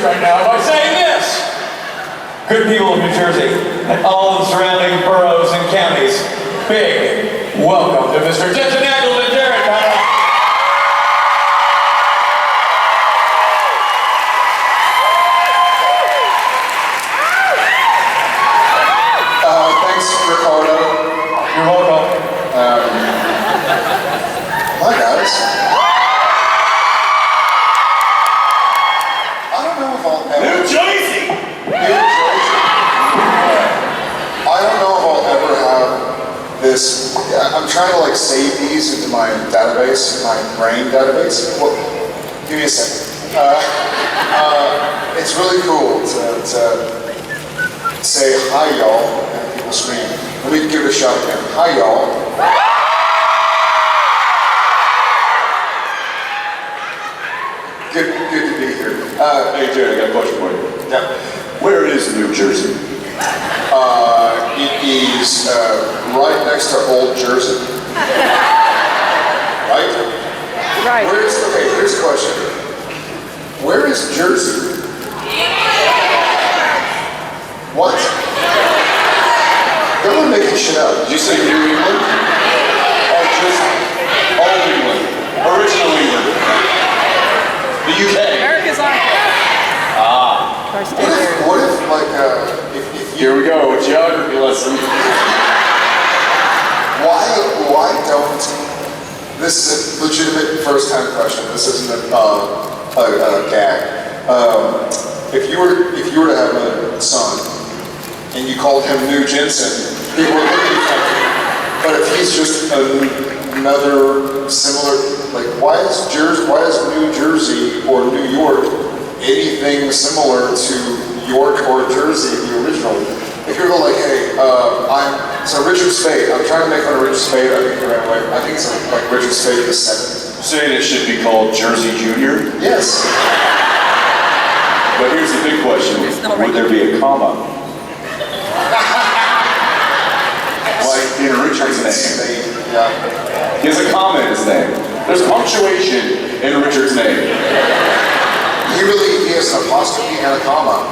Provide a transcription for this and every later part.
right now by saying this. Good people of New Jersey and all the surrounding boroughs and counties, big welcome to Mr. Jensen and NJcon. Thanks, Ricardo. You're welcome. Hi, guys. I don't know if I'll ever... New Jersey! New Jersey. I don't know if I'll ever have this... I'm trying to, like, save these into my database, my brain database. Well, give me a second. It's really cool to say hi, y'all, and people scream. Let me give it a shot again. Hi, y'all. Good to be here. Hey Jared, I got a question for you. Yeah. Where is New Jersey? It is right next to Old Jersey. Right? Right. Okay, here's the question. Where is Jersey? What? Don't make this shit up. Did you say New England? Or just Old England? Original England? The UK? America's on. What if like, if you... Here we go, a geography lesson. Why don't... This is a legitimate first-time question. This isn't a gag. If you were to have a son, and you called him New Jensen, people would look at you funny. But if he's just another similar, like, why is New Jersey or New York anything similar to York or Jersey, the original? If you're like, hey, so Richard Spade, I'm trying to make fun of Richard Spade, I think it's like Richard Spade the seventh. Saying it should be called Jersey Junior? Yes. But here's the big question, would there be a comma? Like in Richard's name. Yeah. He has a comma in his name. There's punctuation in Richard's name. He has an apostrophe and a comma.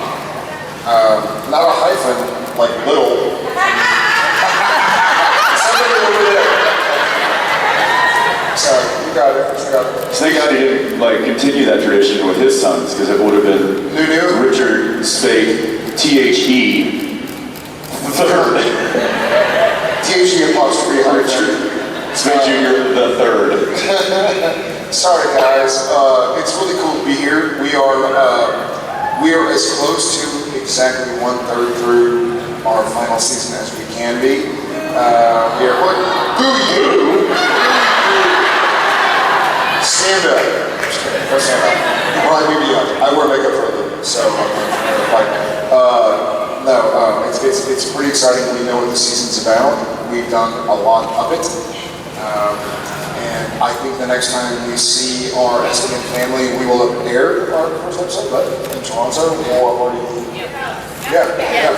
Not a hyphen, like little. Somebody over there. Sorry, you got it. Thank God he didn't like continue that tradition with his sons, because it would have been Richard Spade, T-H-E, the third. T-H-E apostrophe Richard Spade Jr. the third. Sorry guys, it's really cool to be here. We are as close to exactly 1/3 through our final season as we can be. We are what? Boo you! Stand up. Go stand up. Well, I wear makeup for a living, so it's pretty exciting. We know what the season's about. We've done a lot of it. And I think the next time we see our SDM family, we will have aired our first episode, but in Toronto, we all already... Yeah.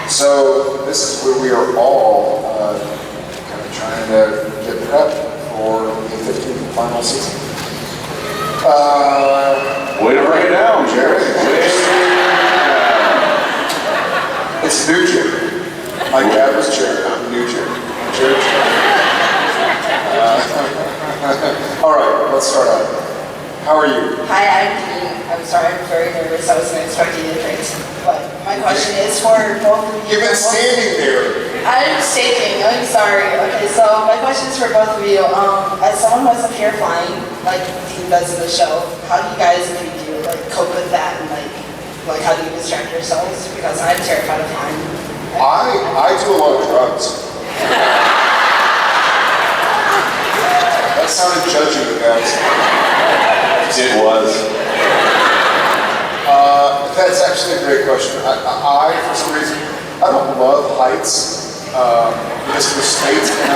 So this is where we are all kind of trying to get prep for the 15th and final season. Way to break it down, Jared. It's New Jerry. My dad was Jerry. I'm New Jerry. All right, let's start out. How are you? Hi, I'm Dean. I'm sorry, I'm very nervous. I wasn't expecting you to drink. But my question is for both of you. You've been standing there. I'm shaking. I'm sorry. Okay, so my question is for both of you. As someone who has a fear of flying, like Dean does in the show, how do you guys, if you do, like cope with that, and like how do you distract yourselves? Because I'm terrified of flying. I do a lot of drugs. That sounded judgy, guys. It was. That's actually a great question. I for some reason, I don't love heights. Mr. Spade and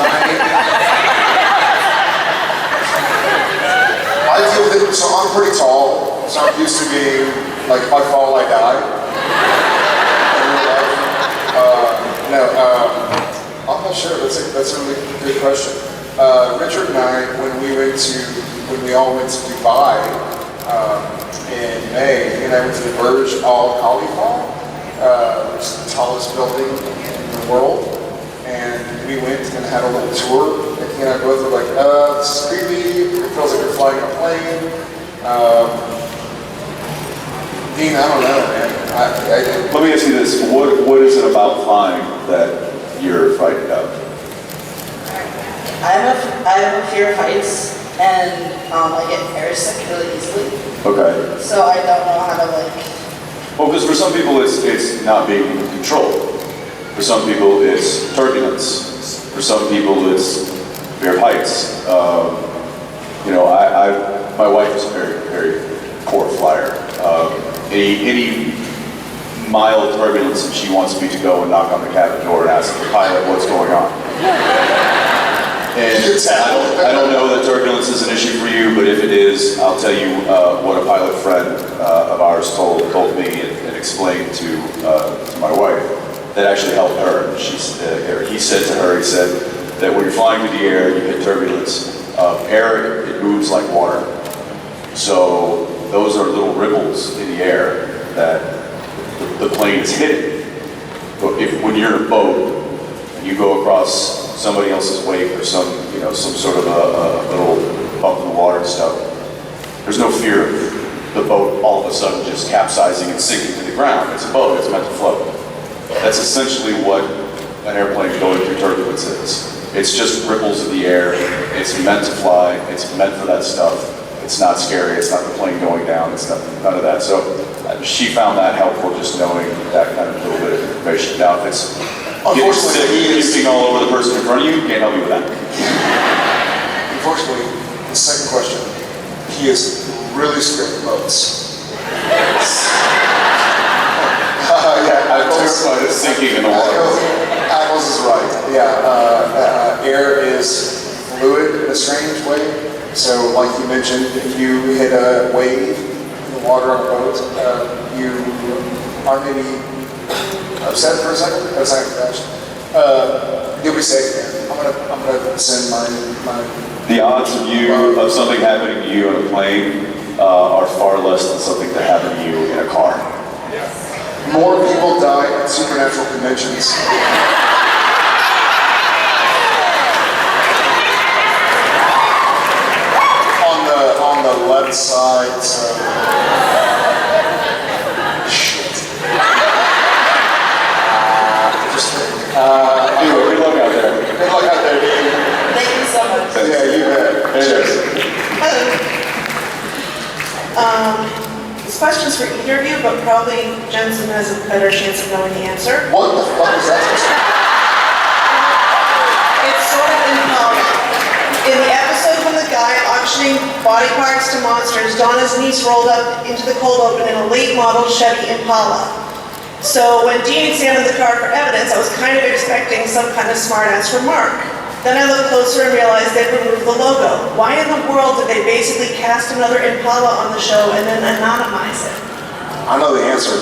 I deal with it, so I'm pretty tall, so I'm used to being, like, if I fall, I die. I'm not sure, that's a really good question. Richard and I, when we all went to Dubai, and May, and I went to the Burj Al Khalifa, which is the tallest building in the world. And we went and had a little tour. And he and I both were like, this is creepy. It feels like you're flying on a plane. Dean, I don't know, man. Let me ask you this. What is it about flying that you're frightened of? I have a fear of heights, and I get airsick really easily. Okay. So I don't know how to like. Well, because for some people it's not being in control. For some people it's turbulence. For some people it's fear of heights. My wife is a very, very poor flyer. Any mild turbulence, and she wants me to go and knock on the cabin door and ask the pilot what's going on. And I don't know that turbulence is an issue for you, but if it is, I'll tell you what a pilot friend of ours told me and explained to my wife that actually helped her. He said to her, he said that when you're flying through the air, you hit turbulence. Air, it moves like water. So those are little ripples in the air that the plane is hitting. But when you're in a boat and you go across somebody else's wake or some sort of a little bump in the water and stuff, there's no fear of the boat all of a sudden just capsizing and sinking to the ground. It's a boat, it's meant to float. That's essentially what an airplane going through turbulence is. It's just ripples in the air. It's meant to fly. It's meant for that stuff. It's not scary. It's not the plane going down. It's none of that. So she found that helpful, just knowing that kind of little bit of information. Now, if it's getting sick, hissing all over the person in front of you, can't help you with that. Unfortunately, the second question, he is really scared of boats. I'm terrified of sinking in the water. Apples is right. Yeah, air is fluid in a strange way. So, like you mentioned, if you hit a wave in the water on a boat, you are maybe upset for a second. That's not crash. You'll be safe, man. I'm gonna send my. The odds of something happening to you on a plane are far less than something to happen to you in a car. More people die at supernatural conventions. On the left side, so shit. Anyway, good luck out there. Good luck out there, dude. Thank you so much. Yeah, you bet. Cheers. Hello. This question's for either of you, but probably Jensen has a better chance of knowing the answer. What the fuck is that supposed to be? It's sort of Impala. In the episode when the guy auctioning body parts to monsters, Donna's niece rolled up into the cold open in a late model Chevy Impala. So when Dean examined the car for evidence, I was kind of expecting some kind of smart-ass remark. Then I looked closer and realized they'd removed the logo. Why in the world did they basically cast another Impala on the show and then anonymize it? I know the answer.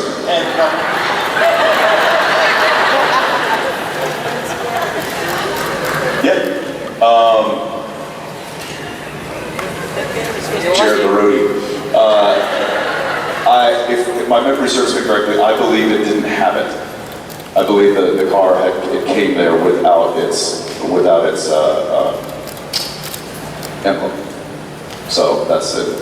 Yeah. Jared Barodi. If my memory serves me correctly, I believe it didn't have it. I believe that the car it came there without its emblem. So that's it.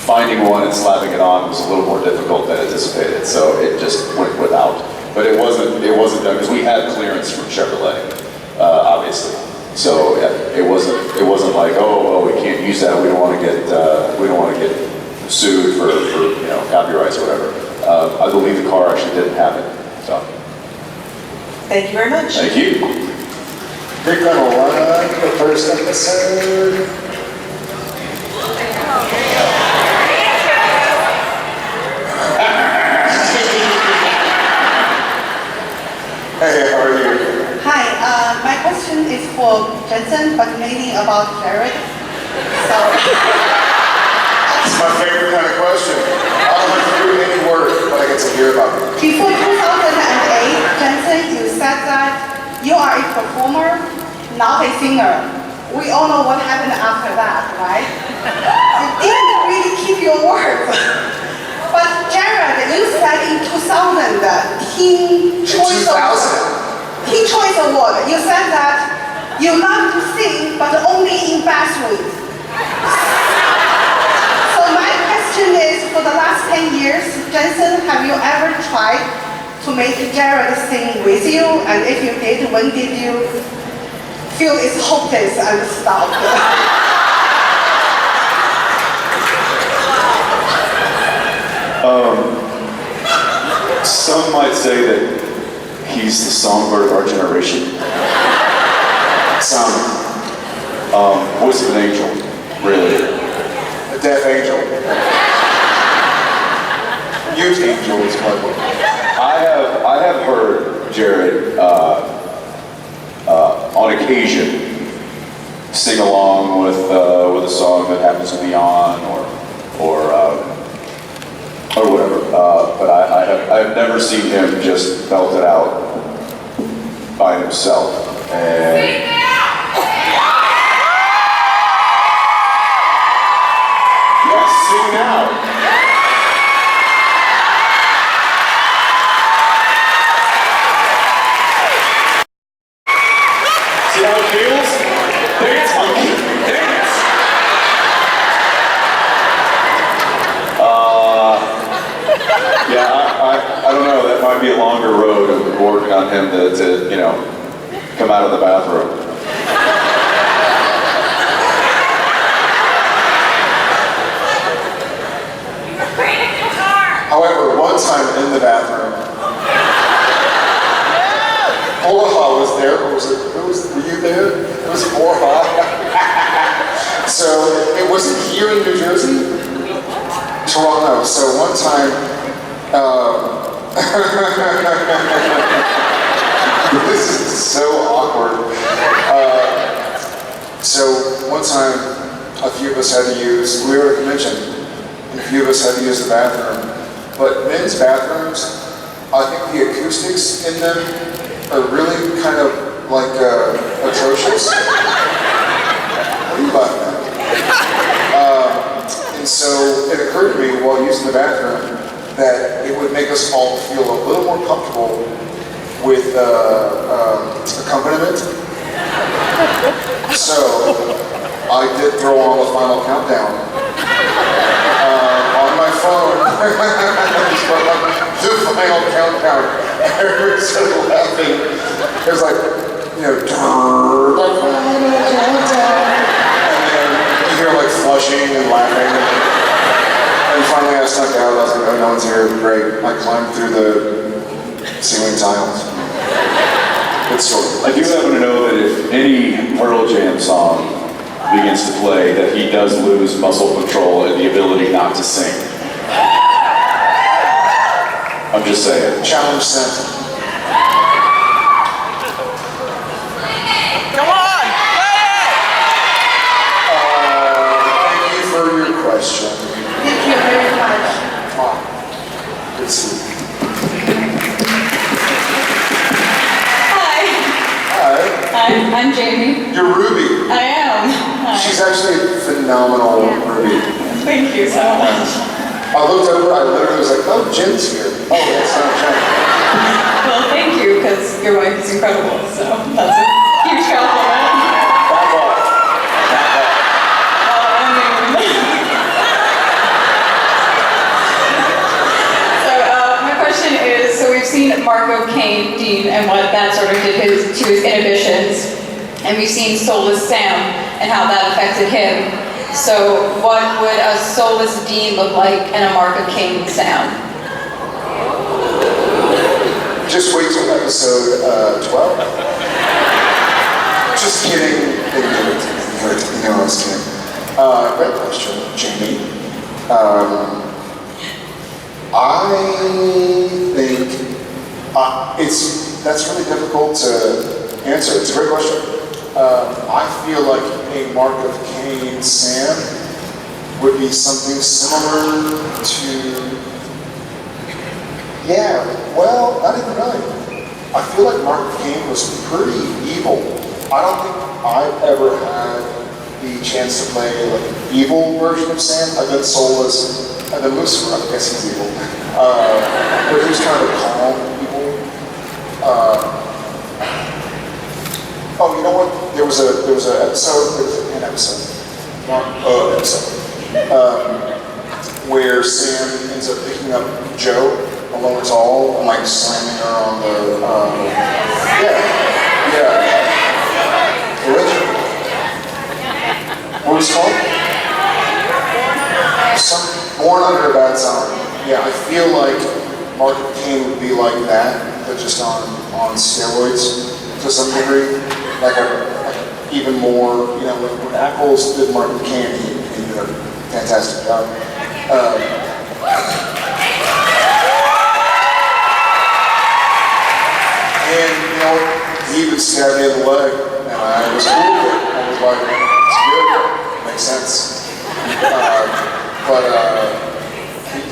Finding one and slapping it on was a little more difficult than anticipated. So it just went without. But it wasn't done because we had clearance from Chevrolet, obviously. So it wasn't like, oh well, we can't use that. We don't want to get sued for copyrights or whatever. I believe the car actually didn't have it. So. Thank you very much. Thank you. We're gonna run the first episode. Hey, how are you? Hi, my question is for Jensen, but mainly about Jared. So, It's my favorite kind of question. I don't have to do any work, but I get to hear about it. before 2008, Jensen, you said that you are a performer, not a singer. We all know what happened after that, right? You didn't really keep your word. But You love to sing, but only in bathrooms. So my question is, for the last 10 years, Jensen, have you ever tried to make Jared sing with you? And if you did, when did you feel it's hopeless and stop? Some might say that he's the songbird of our generation. Some. Voice of an angel, really. A deaf angel. Mute angel is what. I have heard Jared on occasion sing along with a song that happens to be on or whatever. But I've never seen him just belt it out by himself. And yes, sing now. See how it feels? Dance, monkey, dance! Yeah, I don't know, that might be a longer road of working on him to come out of the bathroom. However, one time in the bathroom, Borja was there, or were you there? It was Borja. So, it wasn't here in New Jersey? Toronto. So one time, this is so awkward. So one time, a few of us had to use, we were at a convention, and a few of us had to use the bathroom. But men's bathrooms, I think the acoustics in them are really kind of like atrocious. What are you laughing at? And so it occurred to me while using the bathroom that it would make us all feel a little more comfortable with accompaniment. So I did throw on the final countdown on my phone. The final countdown. Everybody started laughing. It was like, the final countdown. And then you hear like flushing and laughing. And finally I snuck out. I was like, oh, no one's here. Great. I climbed through the ceiling tiles. Good story. I do happen to know that if any Pearl Jam song begins to play, that he does lose muscle control and the ability not to sing. I'm just saying. Challenge sent. Come on! Thank you for your question. Thank you very much. Good to see you. Hi. Hi. Hi, I'm Jamie. You're Ruby. I am. Hi. She's actually a phenomenal Ruby. Thank you so much. I looked over, I literally was like, oh, Jen's here. Oh, that's not Jen. Well, thank you, because your wife is incredible, so that's a huge compliment. Back off. So my question is, so we've seen Marco Kane, Dean, and what that sort of did to his inhibitions, and we've seen Soulless Sam and how that affected him. So what would a soulless Dean look like and a Marco Kane sound? Just wait till episode 12. Just kidding. You know I was kidding. Great question, Jamie. I think that's really difficult to answer. It's a great question. I feel like a Mark of Cain Sam would be something similar to, well, not even really. I feel like Mark of Cain was pretty evil. I don't think I've ever had the chance to play like an evil version of Sam. I've been soulless, I've been Lucifer, I guess he's evil. But he was kind of a calm evil. Oh, you know what? there was an episode, where Sam ends up picking up Joe along with all and like slamming her on the, what was it called? Born Under a Bad Sign. Yeah, I feel like Mark Kane would be like that, but just on steroids to some degree. Like even more, you know, when Ackles did Mark Kane, he did a fantastic job. And, you know, he would stab me in the leg, and I was cool with it. I was like, it's good, makes sense.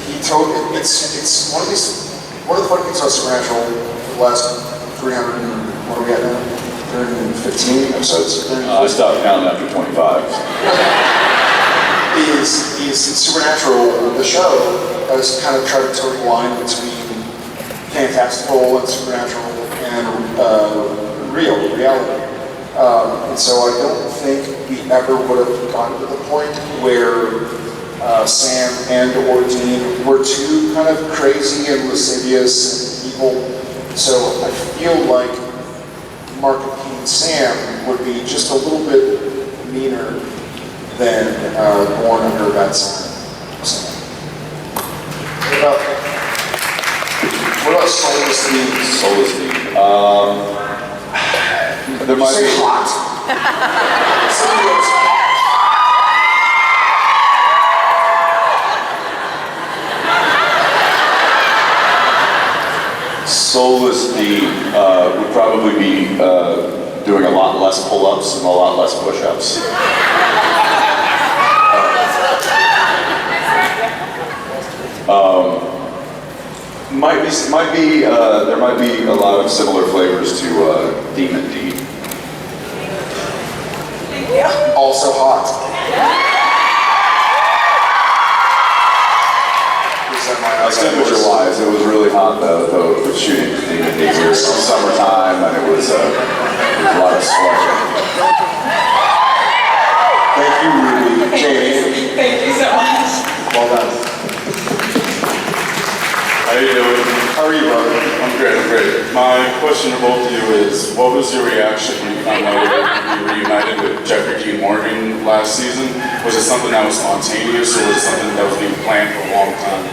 He told it's one of the funny things about Supernatural, the last 300, what are we at now? 315 episodes? I stopped counting after 25. Is Supernatural, the show, has kind of tried to toe the line between fantastical and supernatural and reality. And so I don't think we ever would have gotten to the point where Sam and or Dean were too kind of crazy and lascivious and evil. So I feel like Mark and Sam would be just a little bit meaner than Born Under a Bad Sign. What about Soulless Dean? Soulless Dean. There might be hot. Soulless Dean would probably be doing a lot less pull-ups and a lot less push-ups. There might be a lot of similar flavors to Demon Dean. Also hot. Temperature-wise, it was really hot the shooting Demon Dean. It was summertime and it was a lot of sweat. Thank you, Ruby. Jamie. Thank you so much. Well done. How you doing? How are you, brother? I'm great. My question to both of you is, what was your reaction when you found out you were reunited with Jeffrey Dean Morgan last season? Was it something that was spontaneous, or was it something that was being planned for a long time?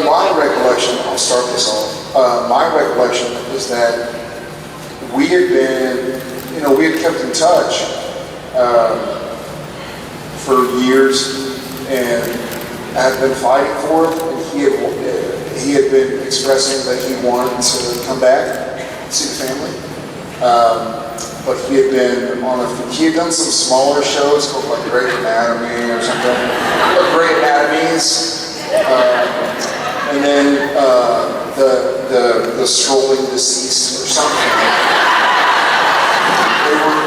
My recollection, I'll start this off. My recollection is that we had kept in touch for years and had been fighting for it. And he had been expressing that he wanted to come back and see the family. But he had done some smaller shows called like Great Anatomy or something. Great Anatomies. And then the Strolling Deceased or something.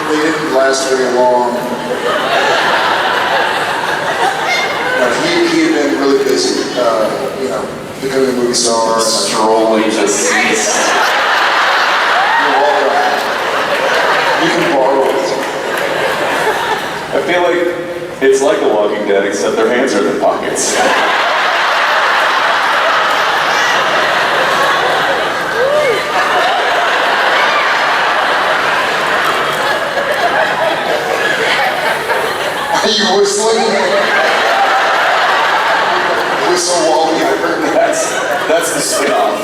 They didn't last very long. He had been really busy, becoming a movie star. Strolling Deceased. You're welcome. You can borrow it. I feel like it's like The Walking Dead, except their hands are in their pockets. Are you whistling? Whistle while we hibernate. That's the spin-off.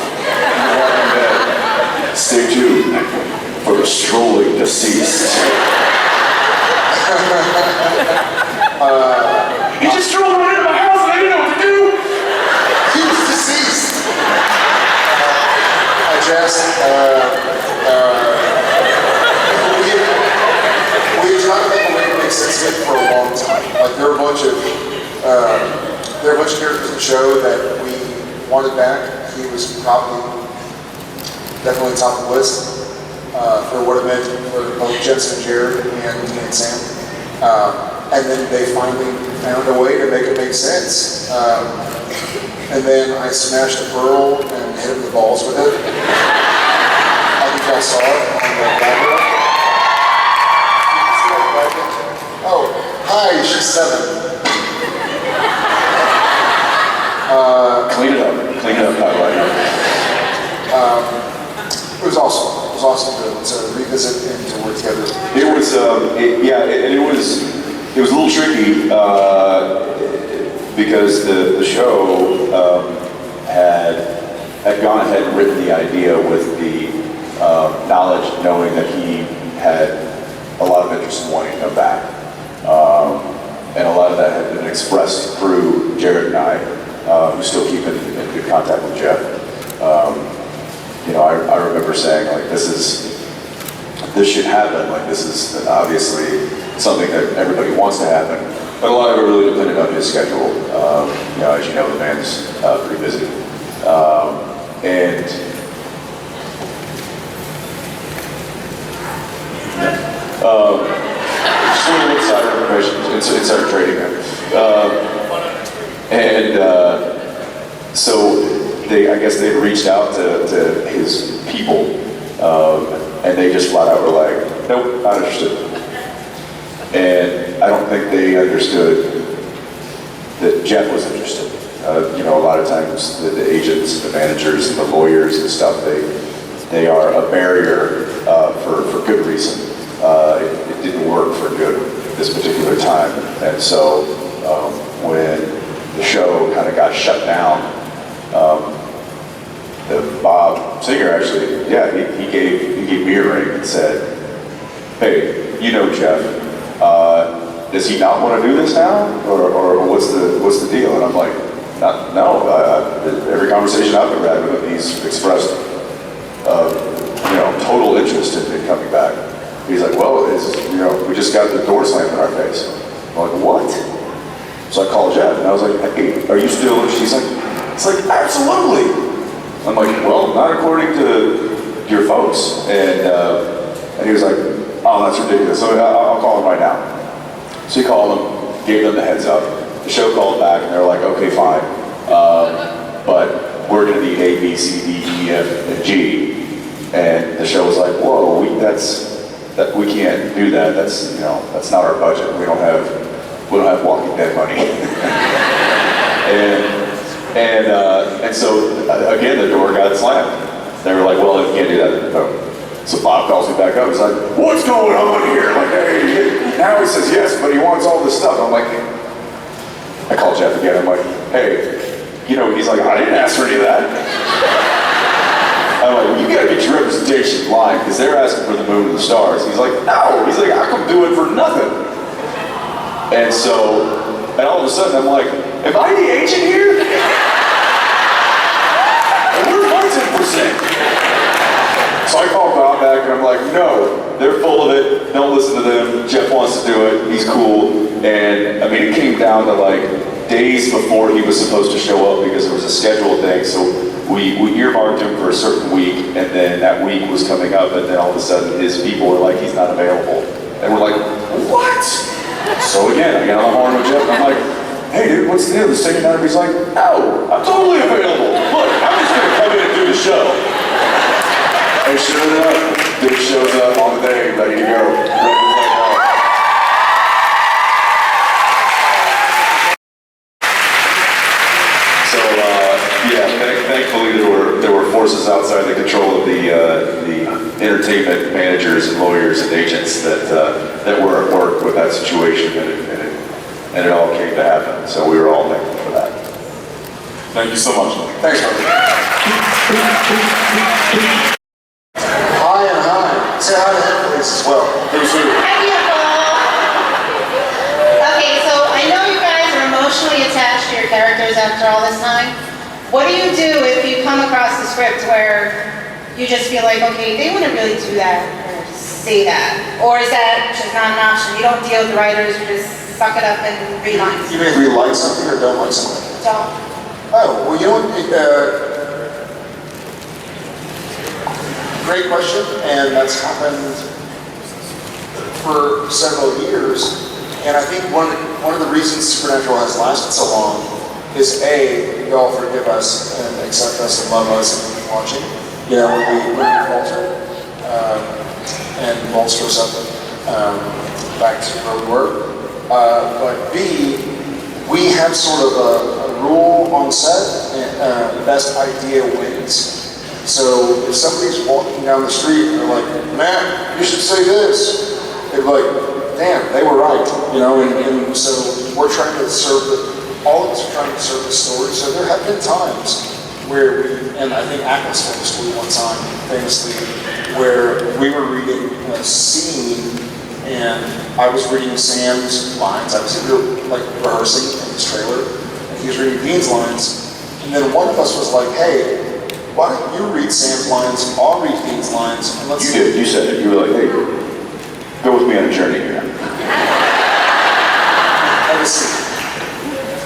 Stay tuned for the Strolling Deceased. He just strolled right into my house and I didn't know what to do! He was deceased. We had tried to make a way to make sense of it for a long time. Like there were a bunch of characters in the show that we wanted back. He was definitely top of the list for what it meant for both Jensen and Jared and Sam. And then they finally found a way to make it make sense. And then I smashed a pearl and hit him in the balls with it. I think y'all saw it on the camera. Oh, hi, she's 7. Clean it up, by the way. It was awesome. It was awesome to revisit and to work together. It was, it was a little tricky because the show had gone ahead and written the idea with the knowledge, knowing that he had a lot of interest in wanting to come back. And a lot of that had been expressed through Jared and I, who still keep in good contact with Jeff. You know, I remember saying, like, this should happen. Like, this is obviously something that everybody wants to happen, but a lot of it really depended on his schedule. You know, as you know, the man's pretty busy. Just a little insider information, insider trading there. So I guess they reached out to his people, and they just flat out were like, nope, not interested. And I don't think they understood that Jeff was interested. You know, a lot of times the agents, the managers, and the lawyers and stuff, they are a barrier for good reason. It didn't work for good this particular time. And so when the show kind of got shut down, the Bob Singer actually, yeah, he gave me a ring and said, hey, you know Jeff, does he not want to do this now, or what's the deal? And I'm like, no. Every conversation I've ever had with him, he's expressed, you know, total interest in coming back. He's like, well, you know, we just got the door slammed in our face. I'm like, what? So I called Jeff and I was like, hey, are you still interested? He's like, it's like, absolutely. I'm like, well, not according to your folks. And he was like, oh, that's ridiculous. So I'll call him right now. So he called them, gave them the heads up. The show called back and they were like, okay, fine. But we're gonna need A, B, C, D, E, F, and G. And the show was like, whoa, we can't do that. That's, you know, that's not our budget. We don't have Walking Dead money. and so again, the door got slammed. They were like, well, you can't do that. No. So Bob calls me back up. He's like, what's going on here? Like, hey, now he says yes, but he wants all this stuff. I'm like, I call Jeff again. I'm like, hey, you know, he's like, I didn't ask for any of that. I'm like, well, you gotta get your representation in line because they're asking for the moon and the stars. He's like, no. He's like, I come do it for nothing. And all of a sudden I'm like, am I the agent here? And where's my 10%? So I call Bob back and I'm like, no, they're full of it. Don't listen to them. Jeff wants to do it. He's cool. And I mean, it came down to like days before he was supposed to show up because there was a scheduled thing. So we earmarked him for a certain week, and then that week was coming up, and then all of a sudden his people were like, he's not available. And we're like, what? So again, I got on the horn with Jeff, and I'm like, hey dude, what's the deal? The second night, he's like, no, I'm totally available. Look, I'm just gonna come in and do the show. And sure enough, dude shows up on the day, ready to go. Thankfully, there were forces outside the control of the entertainment managers and lawyers and agents that were at work with that situation, and it all came to happen. So we were all thankful for that. Thank you so much. Thanks, brother. Hi and hi. Say hi to him, please, as well. Who's who? Hi, beautiful. Okay, so I know you guys are emotionally attached to your characters after all this time. What do you do if you come across the script where you just feel like, okay, they wouldn't really do that or say that? Or is that just not an option? You don't deal with the writers, you just suck it up and read lines? You mean we like something or don't like something? Don't. Oh, well, you know what? Great question, and that's happened for several years. And I think one of the reasons Supernatural has lasted so long is A, y'all forgive us and accept us and love us and keep watching. You know, when we falter and bolster us up back to where we were. But B, we have sort of a rule on set, and best idea wins. So if somebody's walking down the street and they're like, Matt, you should say this, they're like, damn, they were right, you know, and so we're trying to all of us are trying to serve the story. So there have been times where and I think Ackles told the story one time, famously, where we were reading a scene and I was reading Sam's lines. I was like rehearsing in his trailer, and he was reading Dean's lines, and then one of us was like, hey, why don't you read Sam's lines, I'll read Dean's lines, and let's You did, you said it. You were like, hey, go with me on a journey here. Have a seat.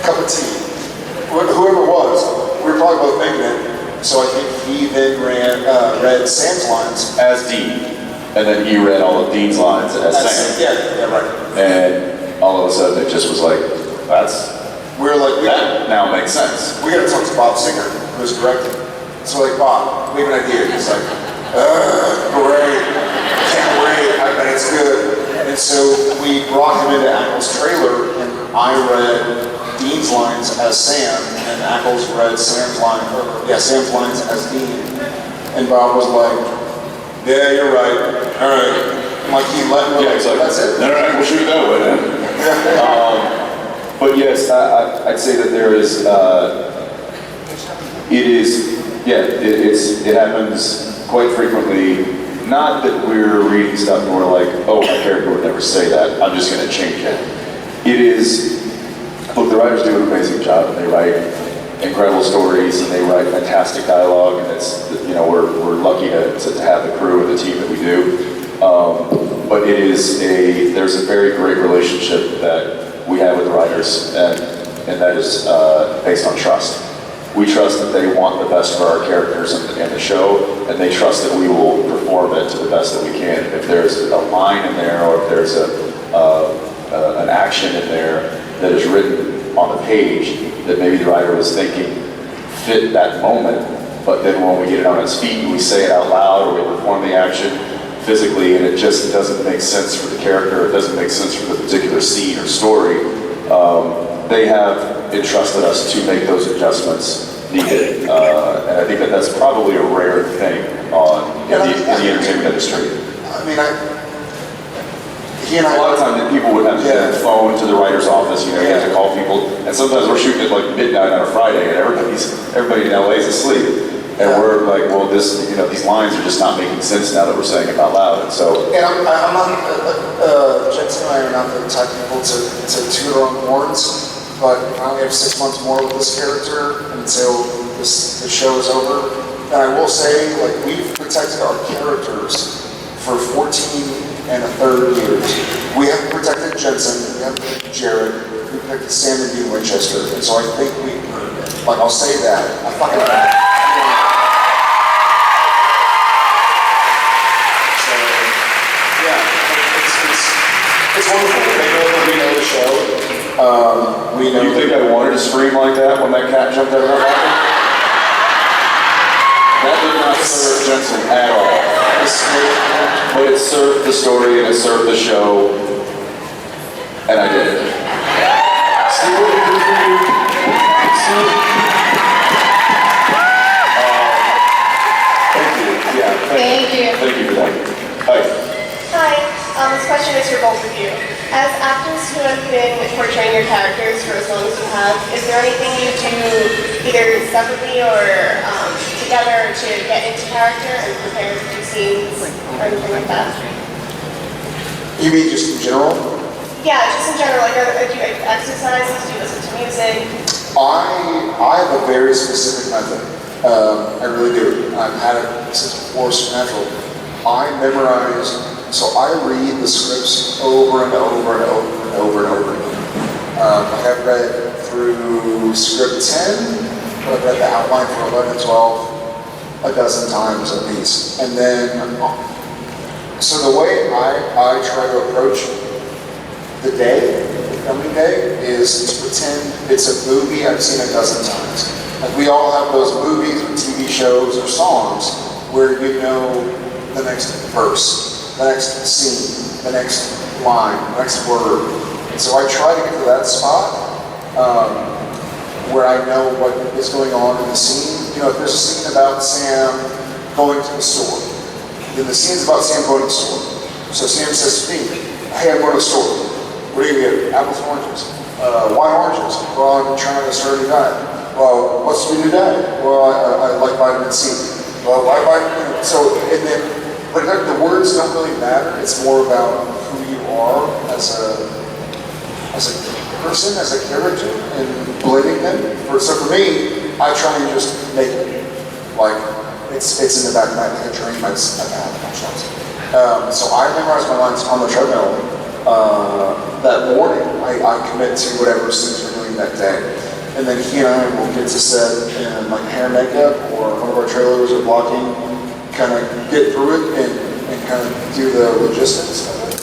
Cup of tea. Whoever it was, we were probably both thinking it, so I think he then read Sam's lines As Dean. And then he read all of Dean's lines as Sam. Yeah, right. And all of a sudden it just was like, that now makes sense. We gotta talk to Bob Singer, who was directing. So like, Bob, we have an idea. He's like, great, can't wait, I bet it's good. And so we brought him into Ackles' trailer, and I read Dean's lines as Sam, and Ackles read Sam's lines as Dean. And Bob was like, yeah, you're right, all right. I'm like, he let me, It's like, that's it. All right, we'll shoot it that way then. But yes, I'd say that there is, it happens quite frequently. Not that we're reading stuff and we're like, oh, my character would never say that, I'm just going to change it. It is, look, the writers do an amazing job, and they write incredible stories, and they write fantastic dialogue, and it's, you know, we're lucky to have the crew and the team that we do. But there's a very great relationship that we have with the writers, and that is based on trust. We trust that they want the best for our characters and the show, and they trust that we will perform it to the best that we can. If there's a line in there, or if there's an action in there that is written on the page that maybe the writer was thinking fit that moment, but then when we get it on its feet, we say it out loud, or we perform the action physically, and it just doesn't make sense for the character, it doesn't make sense for the particular scene or story, they have entrusted us to make those adjustments needed. And I think that's probably a rare thing in the entertainment industry. I mean, he and I... A lot of times people would have to phone to the writer's office, you have to call people, and sometimes we're shooting at like midnight on a Friday, and everybody in LA is asleep. And we're like, well, these lines are just not making sense now that we're saying it out loud. And so, and I'm not, Jensen and I are not the type of people to toot our own horns, but I only have 6 months more with this character until the show is over. And I will say, like, we've protected our characters for 14 and a third years. We haven't protected Jensen, we haven't protected Jared, we protected Sam and Dean Winchester, and so I think we earned it. Like, I'll say that. I fucking... It's wonderful. They know that we know the show. We know. You think I wanted to scream like that when that cat jumped out of my pocket? That did not serve Jensen at all. But it served the story and it served the show, and I did it. Steve, what did you do for you? Thank you. Yeah. Thank you. Thank you for that. Hi. Hi, this question is for both of you. As actors who have been portraying your characters for as long as you have, is there anything you do either separately or together to get into character and prepare to do scenes or anything like that? You mean just in general? Yeah, just in general, like do you exercise, do you listen to music? I have a very specific method. I really do. I've had it since before Supernatural. I memorize. So I read the scripts over and over and over and over and over again. I have read through script 10, but I've read the outline for 11 and 12 a dozen times at least. And then, so the way I try to approach the day, the filming day, is to pretend it's a movie I've seen a dozen times. Like we all have those movies or TV shows or songs where you know the next verse, the next scene, the next line, the next word. So I try to get to that spot where I know what is going on in the scene. You know, if there's a scene about Sam going to the store, then the scene's about Sam going to the store. So Sam says to me, hey, I'm going to the store. What do you get? Apples and oranges. Why oranges? Well, I'm trying to start a new diet. Well, what's your new diet? Well, I like vitamin C. Well, why vitamin? So, and then, but the words don't really matter. It's more about who you are as a person, as a character, and blending them. So for me, I try and just make it like it's in the back of my head, like a dream I've had myself. So I memorize my lines on the treadmill. That morning, I commit to whatever scenes we're doing that day. And then he and I will get to set in like hair and makeup or one of our trailers or blocking, kind of get through it and kind of do the logistics of it.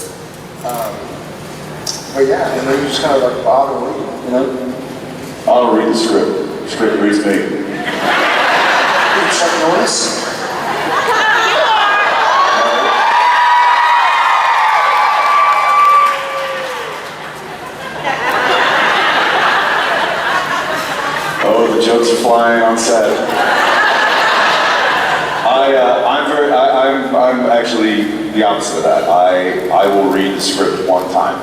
But yeah, and then you just kind of like bob and weave, you know? I don't read the script. The script reads me. Chuck Norris? Oh, the jokes are flying on set. I'm actually the opposite of that. I will read the script one time,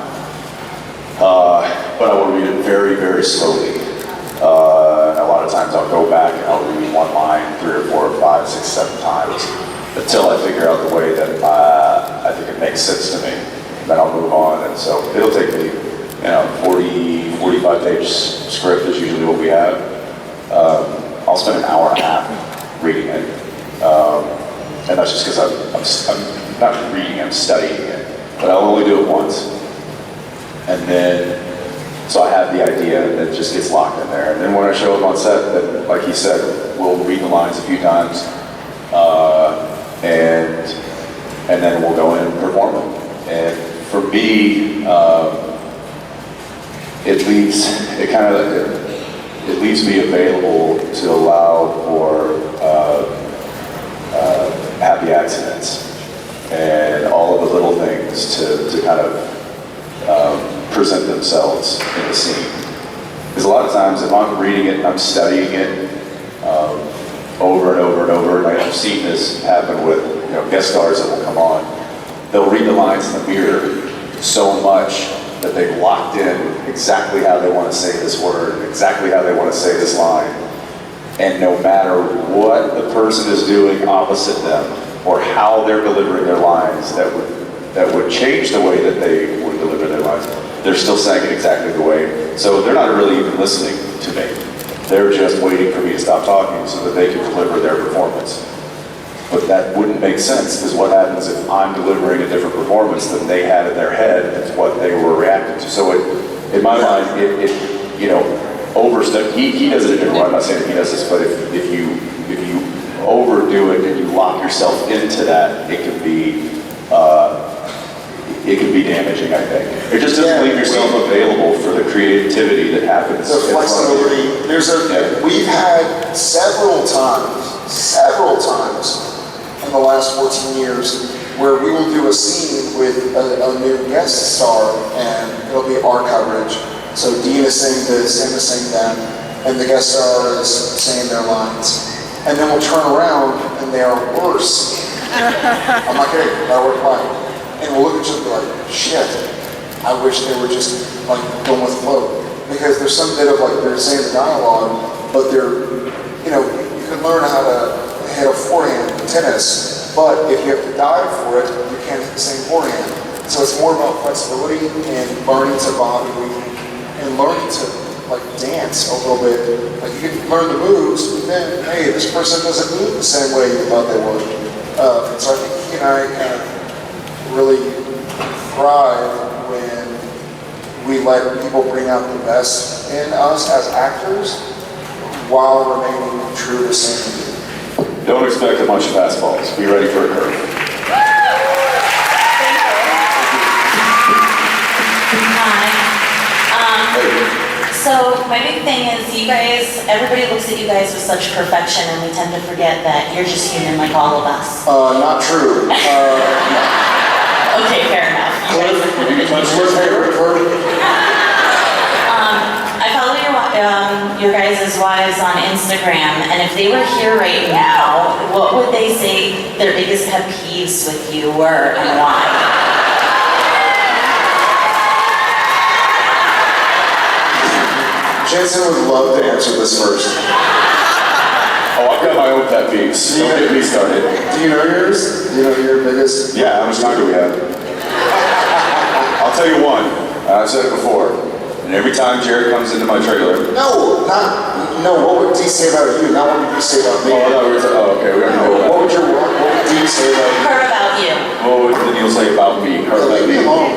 but I will read it very, very slowly. A lot of times I'll go back and I'll read one line 3 or 4 or 5, 6, 7 times until I figure out the way that I think it makes sense to me. Then I'll move on, and so it'll take me, 40, 45 page script is usually what we have. I'll spend an hour and a half reading it, and that's just because I'm not reading, I'm studying it, but I'll only do it once. And then, so I have the idea that just gets locked in there. And then when I show up on set, then, like he said, we'll read the lines a few times, and then we'll go in and perform them. And for me, it leaves me available to allow for happy accidents and all of the little things to kind of present themselves in the scene. Because a lot of times if I'm reading it, I'm studying it over and over and over, and I've seen this happen with guest stars that will come on. They'll read the lines in the mirror so much that they've locked in exactly how they want to say this word, exactly how they want to say this line. And no matter what the person is doing opposite them, or how they're delivering their lines that would change the way that they would deliver their lines, they're still saying it exactly the way. So they're not really even listening to me. They're just waiting for me to stop talking so that they can deliver their performance. But that wouldn't make sense, because what happens if I'm delivering a different performance than they had in their head? It's what they were reacting to. So in my mind, overstep. He does it a different way. I'm not saying that he does this, but if you overdo it and you lock yourself into that, it can be damaging, I think. It just doesn't leave yourself available for the creativity that happens. The flexibility. We've had several times in the last 14 years where we will do a scene with a new guest star, and it'll be our coverage. So Dean is saying this, Sam is saying that, and the guest star is saying their lines. And then we'll turn around and they are worse. I'm not kidding, that worked fine. And we'll look at each other like, shit, I wish they were just like going with the flow. Because there's some bit of like, they're saying the dialogue, but you can learn how to hit a forehand in tennis, but if you have to dive for it, you can't hit the same forehand. So it's more about flexibility and learning to bob and weave and learning to like dance a little bit. Like you can learn the moves, but then, hey, this person doesn't move the same way you thought they would. So I think he and I kind of really thrive when we let people bring out the best in us as actors while remaining true to Sam. Don't expect a bunch of fastballs. Be ready for a curve. So my big thing is everybody looks at you guys with such perfection, and we tend to forget that you're just human like all of us. Not true. Okay, fair enough. What's your favorite curve? your guys' wives on Instagram, and if they were here right now, what would they say their biggest pet peeves with you were and why? Jensen would love to answer this first. Oh, I've got my own pet peeves. Don't get me started. Do you know yours? Do you know your biggest? Yeah, how much time do we have? I'll tell you one. I've said it before. And every time Jared comes into my trailer. No, what would Dee say about you? Not what would you say about me? Okay, we already know that. What would Dee say about you? Heard about you. What would Daniel say about me? Her about Leave me me. alone.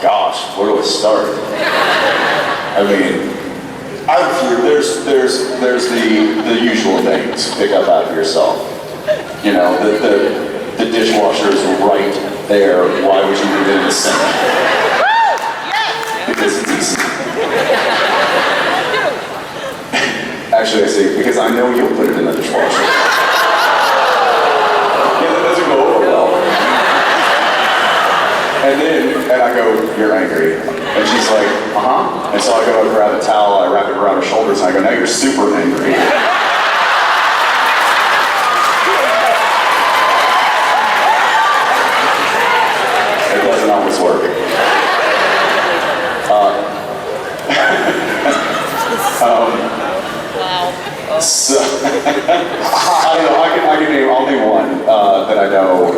Gosh, where do I start? I mean, I have a few. There's the usual things. Pick up after yourself. You know, the dishwasher is right there. Why would you leave it in the sink? Because it's easy. Actually, I say because I know you'll put it in the dishwasher. Yeah, that doesn't go over well. And I go, you're angry. And she's like, uh-huh. And so I go to grab a towel, I wrap it around her shoulders, and I go, now you're super angry. It doesn't always work. So, I don't know, I'll name one that I know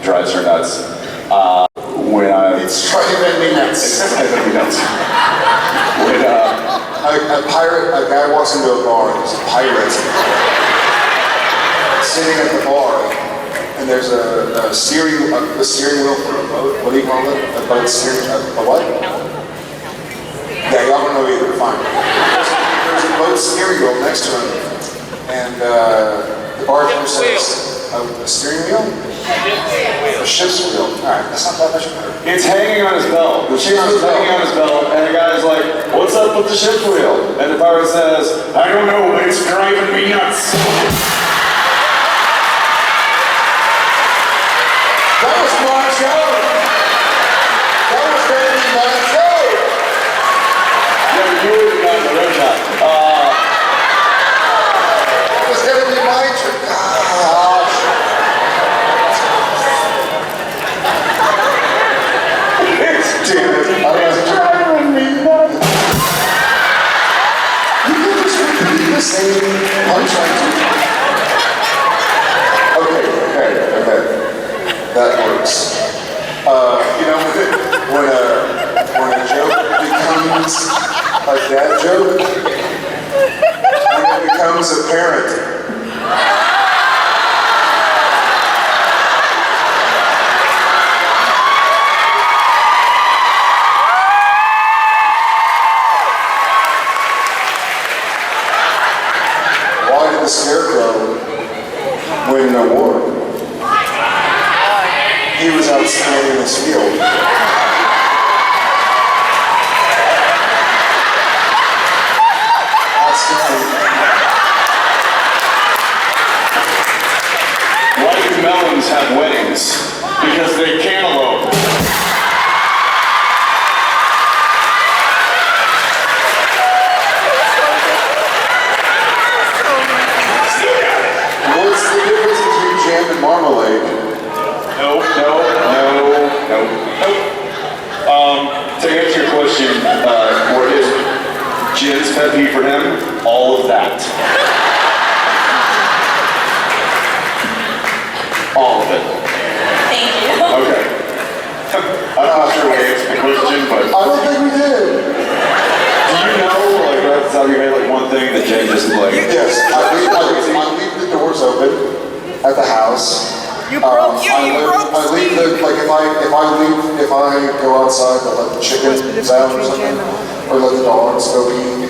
drives her nuts. It's driving me nuts. It's driving me nuts. When a guy walks into a bar, there's a pirate sitting at the bar, and there's a steering wheel for a boat. What do you call it? A boat steering, a what? Yeah, y'all don't know either, fine. There's a boat steering wheel next to him, and the bartender says, a steering wheel? A ship's wheel. Alright, that's not that much better. it's hanging on his belt. The ship's is hanging on his belt, and the guy's like, what's up with the ship's wheel? And the pirate says, I don't know, but it's driving me nuts. That was my show! That was going to be my show! Yeah, but you were the guy in the red shot. That was going to be my show. Gosh. Damn it. I was driving me nuts. You can just repeat the same punchline. Okay. That works. You know, when a joke becomes a dad joke, when it becomes apparent. Why did the Scarecrow win an award? He was outstanding in his field. Outstanding. Why do melons have weddings? Because they cantaloupe. What's the difference between jam and marmalade? Nope. To answer your question, what is Jen's pet peeve for him? All of that. All of it. Thank you. Okay. I'm not sure we answered the question, but I don't think we did. do you know, like, right off the top of your head, like one thing that Jen just like? Yes, I leave the doors open at the house. I leave the, like if I go outside to let the chickens out or something, or let the dogs go pee,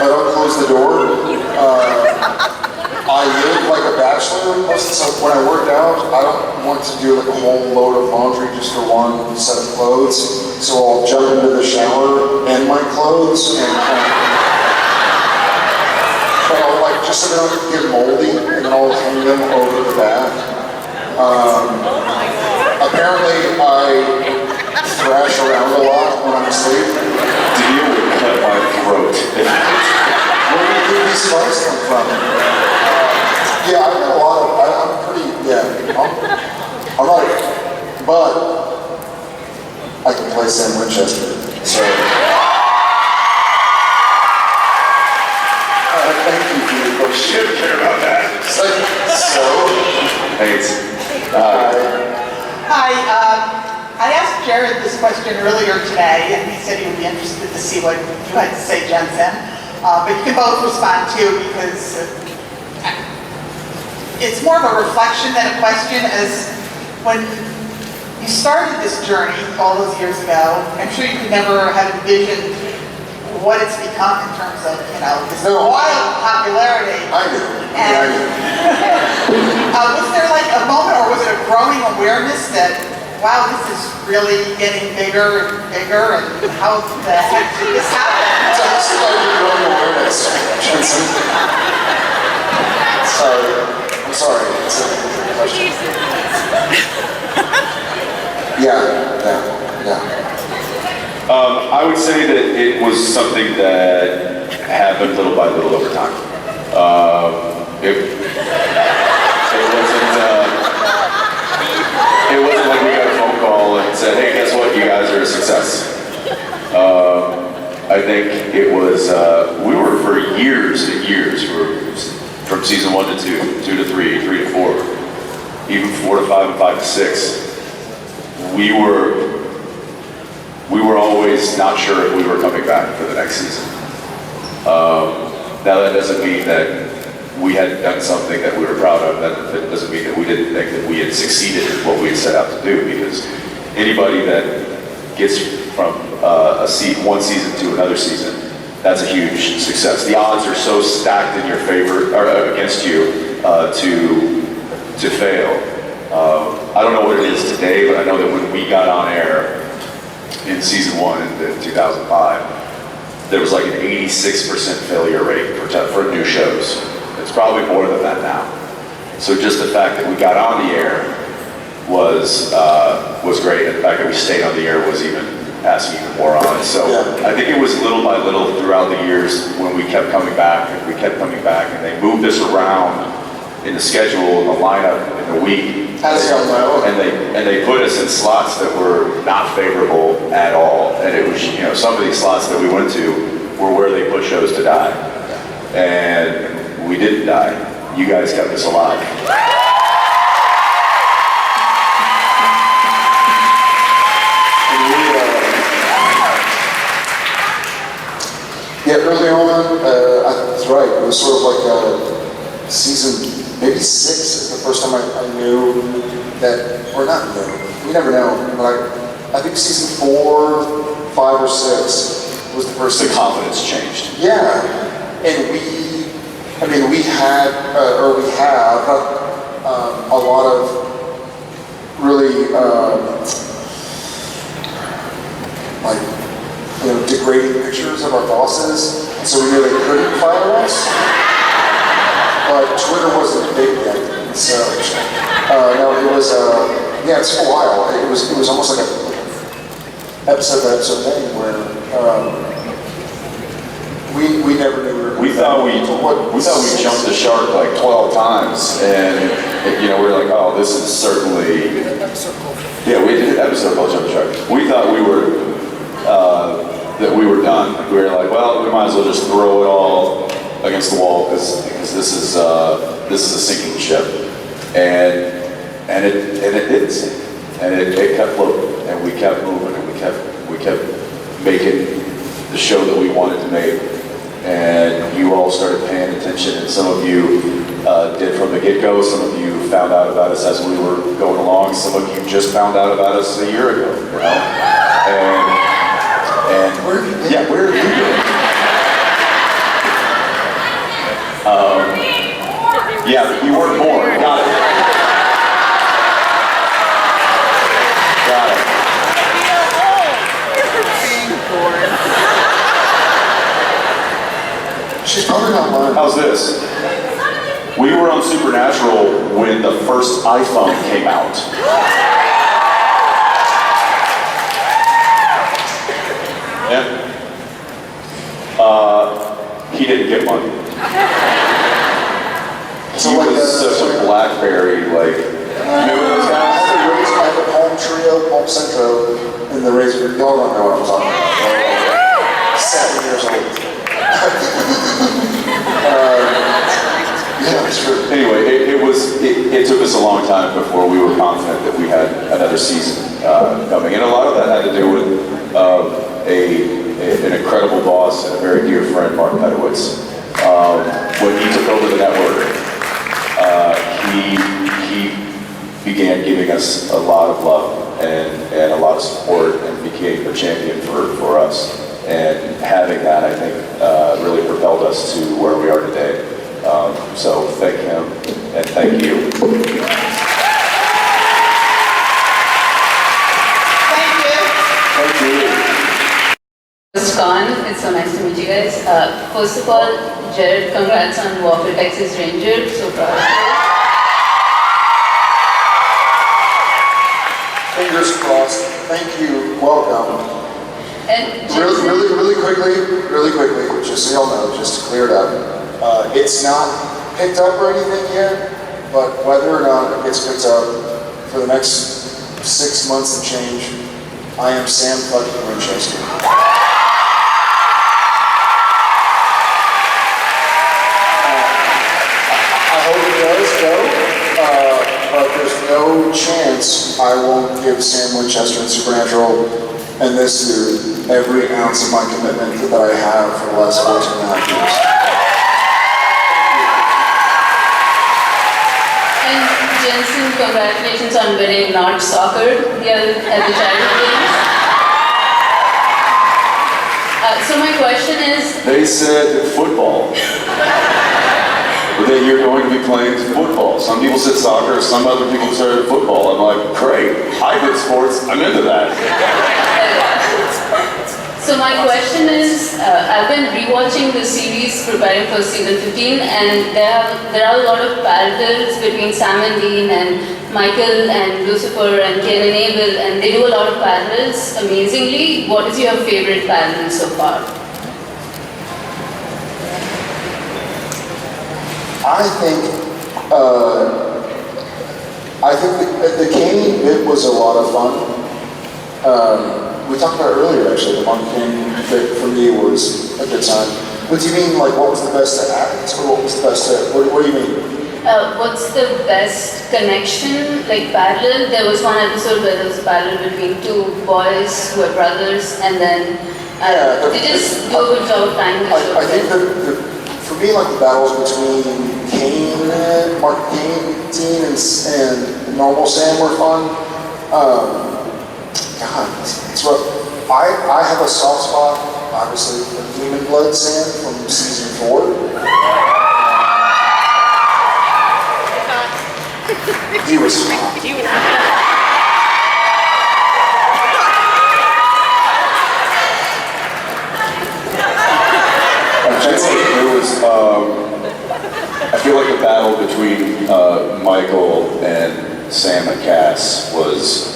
I don't close the door. I live like a bachelor, so when I work out, I don't want to do like a whole load of laundry just for one set of clothes, so I'll jump into the shower in my clothes and but I'll like, just so they don't get moldy, and then I'll hang them over the bath. Apparently I thrash around a lot when I'm asleep. Deal would cut my throat. Where do these scars come from? Yeah, I've got a lot of, I'm pretty, I'm like, but I can play Sam Winchester, so. Thank you for your question. You don't care about that. So, Thanks. Hi, I asked Jared this question earlier today, and he said he would be interested to see what you had to say, Jensen. But you can both respond too, because it's more of a reflection than a question. As when you started this journey all those years ago, I'm sure you could never have envisioned what it's become in terms of, this wild popularity. I do. And was there like a moment, or was it a growing awareness that, wow, this is really getting bigger and bigger, and how the heck did this happen? It's almost like a growing awareness, Jensen. Sorry. I'm sorry. It's a question. Yeah. I would say that it was something that happened little by little over time. It wasn't like we got a phone call and said, hey, guess what, you guys are a success. I think it was, we were for years and years, from season 1 to 2, 2 to 3, 3 to 4, even 4 to 5 and 5 to 6. We were always not sure if we were coming back for the next season. Now that doesn't mean that we hadn't done something that we were proud of. That doesn't mean that we didn't think that we had succeeded in what we had set out to do, because anybody that gets from one season to another season, that's a huge success. The odds are so stacked in your favor, or against you, to fail. I don't know what it is today, but I know that when we got on air in season 1 in 2005, there was like an 86% failure rate for new shows. It's probably more than that now. So just the fact that we got on the air was great, and the fact that we stayed on the air was asking even more on it. So I think it was little by little throughout the years when we kept coming back, and they moved us around in the schedule, in the lineup, in the week. And they put us in slots that were not favorable at all. And it was, some of these slots that we went to were where they put shows to die. And we didn't die. You guys kept us alive. Early on, that's right. It was sort of like season maybe 6 is the first time I knew that, or not knew, you never know, but I think season 4, 5, or 6 was the first The confidence changed. Yeah, and we had, or we have, a lot of really, degrading pictures of our bosses, and so we knew they couldn't fire us. But Twitter wasn't big yet, so no, it was it's for a while. It was almost like a episode thing where we never knew we thought we jumped the shark like 12 times, and we're like, oh, this is certainly we did an episode called Jump the Shark. We thought we were that we were done. We were like, well, we might as well just throw it all against the wall because this is a sinking ship, and it did sink, and it kept floating, and we kept moving, and we kept making the show that we wanted to make, and you all started paying attention, and some of you did from the get-go. Some of you found out about us as we were going along. Some of you just found out about us a year ago, and where have you been? You weren't born. Got it. She's probably not mine. How's this? We were on Supernatural when the first iPhone came out. Yeah. He didn't get one. He was such a BlackBerry, like, remember those guys? I had raised by the Palm Trio, Palm Centro, in the Razor. Y'all don't know what I'm talking about. 7 years old. Yeah, it's true. Anyway, it took us a long time before we were confident that we had another season coming. And a lot of that had to do with an incredible boss and a very dear friend, Mark Pedowitz. When he took over the network, he began giving us a lot of love and a lot of support and became a champion for us. And having that, I think, really propelled us to where we are today. So thank him and thank you. Thank you. NJcon, it's so nice to meet you guys. First of all, Jared, congrats on Walker, Texas Ranger. So proud of you. Fingers crossed. Thank you. Welcome. And Jensen, Really quickly, just so y'all know, just to clear it up. It's not picked up or anything yet, but whether or not it gets picked up for the next 6 months and change, I am Sam fucking Winchester. I hope it does go, but there's no chance I won't give Sam Winchester and Supernatural and this dude every ounce of my commitment that I have for the last 14.5 years. and Jensen, congratulations on winning not soccer at the charity games. So my question is, They said football. That you're going to be playing football. Some people said soccer, some other people said football. I'm like, great, hybrid sports, I'm into that. so my question is, I've been rewatching the series preparing for season 15, and there are a lot of parallels between Sam and Dean and Michael and Lucifer and Cain and Abel, and they do a lot of parallels amazingly. What is your favorite parallel so far? I think the Cain bit was a lot of fun. We talked about it earlier, actually. The Monkey King bit for me was a good time. What do you mean, like, what was the best to act, or what was the best to, what do you mean? What's the best connection, like parallel? There was one episode where there was a parallel between two boys who were brothers, and then they just do a good job of tying the show. I think for me, like, the battles between Mark Cain, Dean, and normal Sam were fun. God, it's rough. I have a soft spot, obviously, for Demon Blood Sam from season 4. He was hot. There was, I feel like the battle between Michael and Sam and Cass was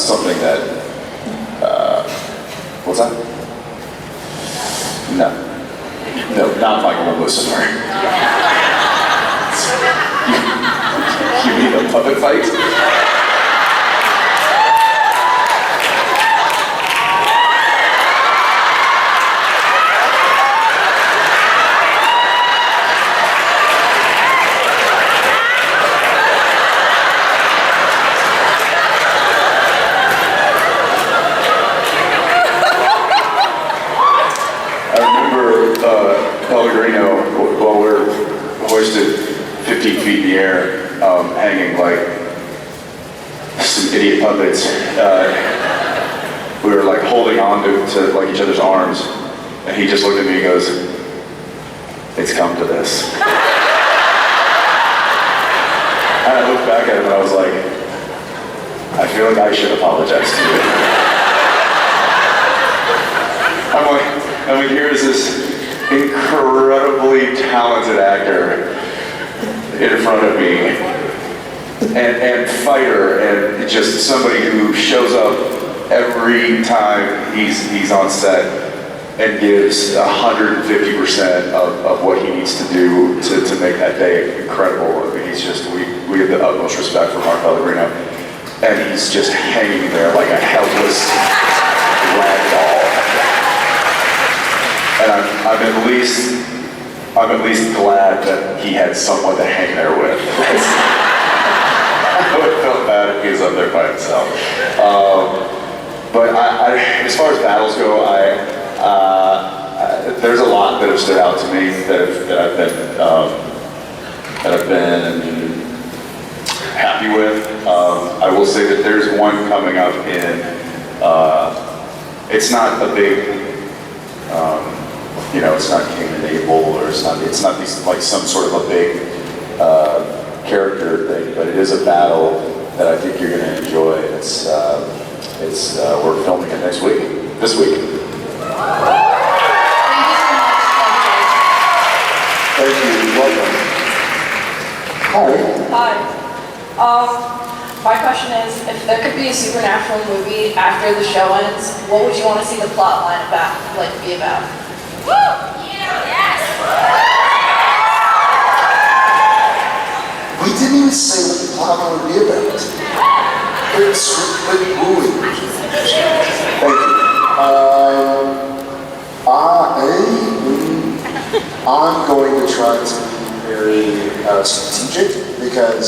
something that, what's that? No, not Michael and Lucifer. You mean a puppet fight? While we're hoisted 15 feet in the air, hanging like some idiot puppets, we were like holding on to like each other's arms, and he just looked at me and goes, "It's come to this." And I looked back at him and I was like, I feel like I should apologize to you. I'm like, here's this incredibly talented actor in front of me, and fighter, and just somebody who shows up every time he's on set and gives 150% of what he needs to do to make that day incredible. I mean, he's just, we have the utmost respect for Mark Pellegrino, and he's just hanging there like a helpless rag doll. And I'm at least glad that he had someone to hang there with. I would have felt bad if he was up there by himself. But as far as battles go, there's a lot that have stood out to me that I've been happy with. I will say that there's one coming up in. It's not a big. It's not Cain and Abel, or it's not these, like some sort of a big character thing, but it is a battle that I think you're going to enjoy. We're filming it this week. Thank you. Welcome. Hi. My question is, if there could be a supernatural movie after the show ends, what would you want to see the plot line be about? We didn't even say what the plot line would be about. It's moving. Thank you. I'm going to try to be very strategic because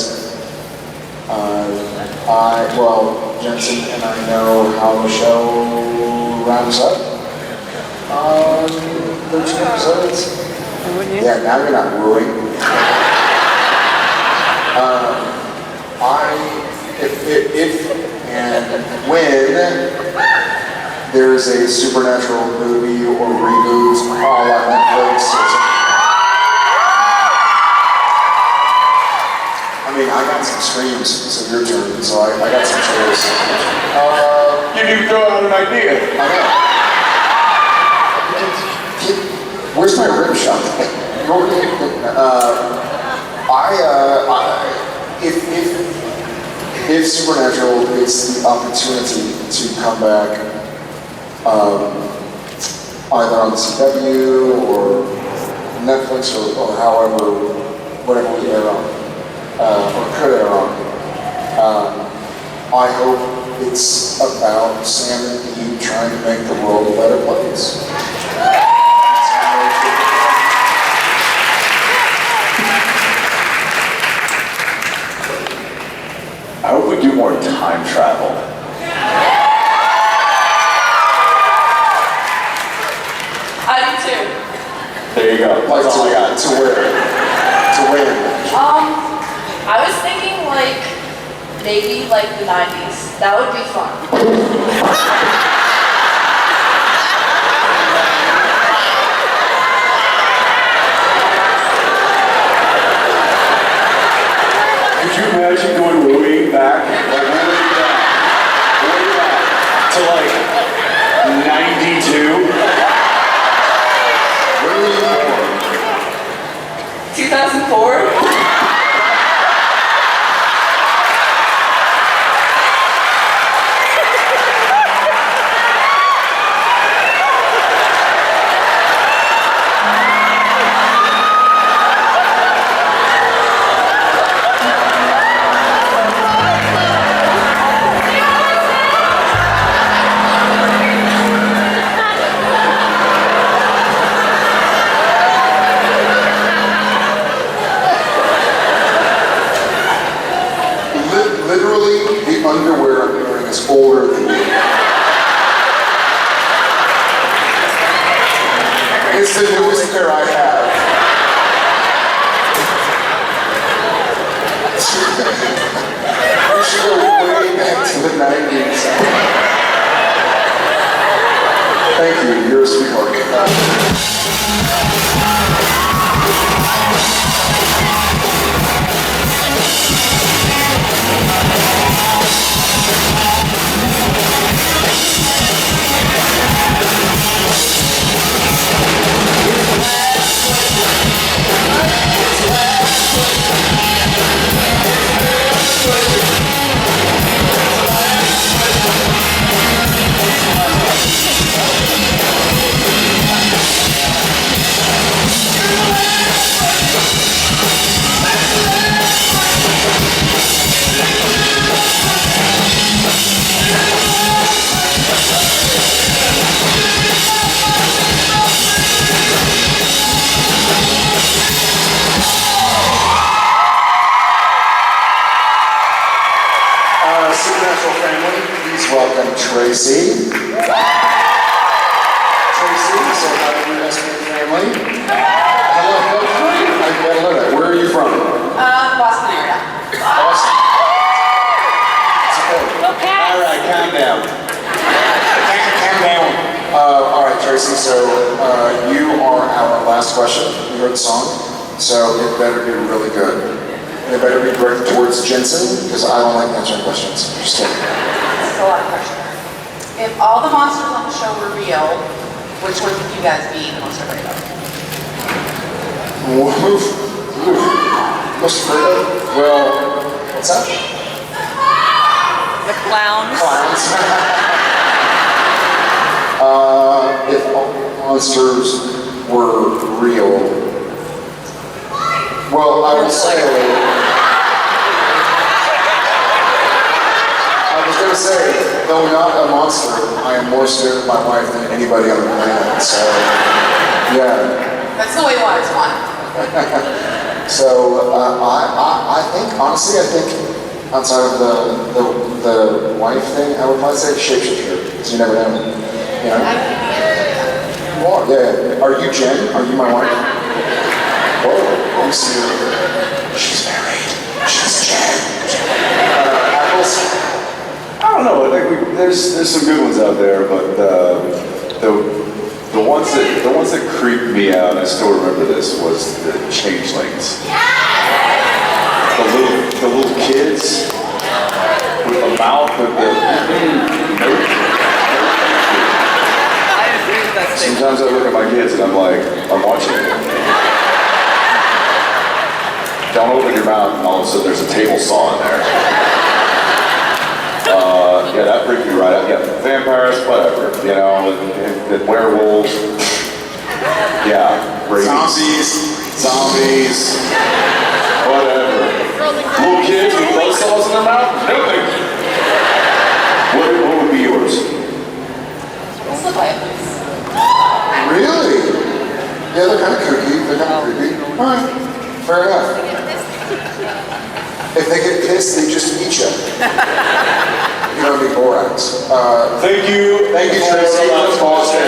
Jensen and I know how the show wraps up. 13 episodes. Yeah, now you're not wooing. If and when there is a supernatural movie or reboot a la Netflix, I mean, I got some screams, so your turn, so I got some chairs. You need to throw out an idea. I know. Where's my rib shot? If Supernatural gets the opportunity to come back, either on the CW or Netflix or however, whatever we air on, or could air on, I hope it's about Sam and Eve trying to make the world a better place. I hope we do more time travel. I do too. There you go. That's all I got. To where? I was thinking maybe the 90s. That would be fun. Could you imagine going way back? Way back to 92? When were you born? 2004? Literally, the underwear I'm wearing is older than you. It's the newest pair I have. We should go way back to the 90s. Thank you, you're a sweetheart. Tracy. Tracy, so how do you estimate family? Hello, great. I gotta know that. Where are you from? Boston area. Boston. Okay. All right, calm down. Calm down. All right, Tracy, so you are our last question. You heard the song, so it better be really good. It better be directed towards Jensen, because I don't like answering questions. Just kidding. That's a lot of pressure. If all the monsters on the show were real, which one would you guys be the most afraid of? Most afraid of? Well, what's that? The clowns. Clowns. If all monsters were real, well, I will say, though not a monster, I am more scared of my wife than anybody on the planet, so, yeah. That's the way water's won. So, I think, honestly, outside of the wife thing, I would probably say shapeshifter, because you never know, you know? You are, yeah. Are you Jen? Are you my wife? Whoa, let me see her. She's married. She's Jen. Apples? I don't know. Like there's some good ones out there, but the ones that creeped me out, I still remember this, was the changelings. The little kids with the mouth with the nope. Sometimes I look at my kids and I'm like, I'm watching it. Don't open your mouth and all of a sudden there's a table saw in there. Yeah, that freaked me right out. Yeah, vampires, whatever, you know, and werewolves. Yeah, rabies. Zombies. Whatever. Little kids with buzzsaws in their mouth? Nothing. What would be yours? What's the violence? Really? Yeah, they're kind of kooky. They're kind of creepy. All right, fair enough. If they get pissed, they just eat you. You don't need borax. Thank you. Thank you, Tracy. Boston.